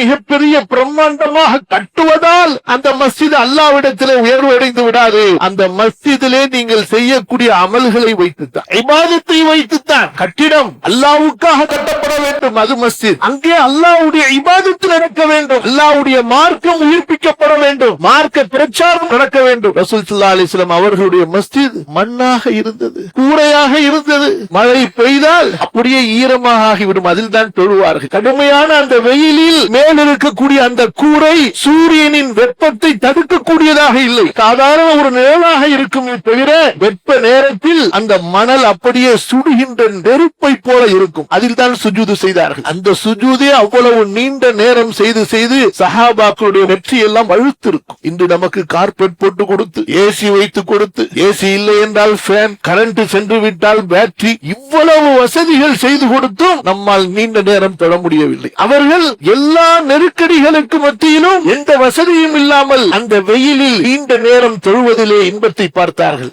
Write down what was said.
மிகப்பெரிய பிரம்மாண்டமாக கட்டுவதால் அந்த மஸ்ஜித் அல்லாஹ்விடத்திலே உயர்வு அடைந்து விடாது. அந்த மஸ்ஜிதிலே நீங்கள் செய்யக்கூடிய அமல்களை வைத்துத்தான், இபாதத்தை வைத்துத்தான். கட்டிடம் அல்லாஹ்வுக்காக கட்டப்பட வேண்டும், அது மஸ்ஜித். அங்கே அல்லாஹ்வுடைய இபாதத்து நடக்க வேண்டும், அல்லாஹ்வுடைய மார்க்கம் உயிர்ப்பிக்கப்பட வேண்டும், மார்க்க பிரச்சாரம் நடக்க வேண்டும். ரசூல் ஸல்லல்லாஹு அலைஹி வஸல்லம் அவர்களுடைய மஸ்ஜித் மண்ணாக இருந்தது, கூரையாக இருந்தது. மழை பெய்தால் அப்படியே ஈரமாக ஆகிவிடும், அதில் தான் தொழுவார்கள். கடுமையான அந்த வெயிலில் மேல் இருக்கக்கூடிய அந்த கூரை சூரியனின் வெப்பத்தை தடுக்கக்கூடியதாக இல்லை, சாதாரண ஒரு நிழலாக இருக்கும். தவிர வெப்ப நேரத்தில் அந்த மணல் அப்படியே சுடுகின்ற நெருப்பை போல இருக்கும், அதில் தான் சுஜூது செய்தார்கள். அந்த சுஜூதே அவ்வளவு நீண்ட நேரம் செய்து செய்து சஹாபாக்களுடைய நெற்றி எல்லாம் அழுத்திருக்கும். இன்று நமக்கு கார்பெட் போட்டு கொடுத்து, ஏசி வைத்து கொடுத்து, ஏசி இல்லை என்றால் ஃபேன், கரண்ட் சென்று விட்டால் பேட்டரி, இவ்வளவு வசதிகள் செய்து கொடுத்தும் நம்மால் நீண்ட நேரம் தொழ முடியவில்லை. அவர்கள் எல்லா நெருக்கடிகளுக்கு மத்தியிலும் எந்த வசதியும் இல்லாமல் அந்த வெயிலில் நீண்ட நேரம் தொழுவதிலே இன்பத்தை பார்த்தார்கள்.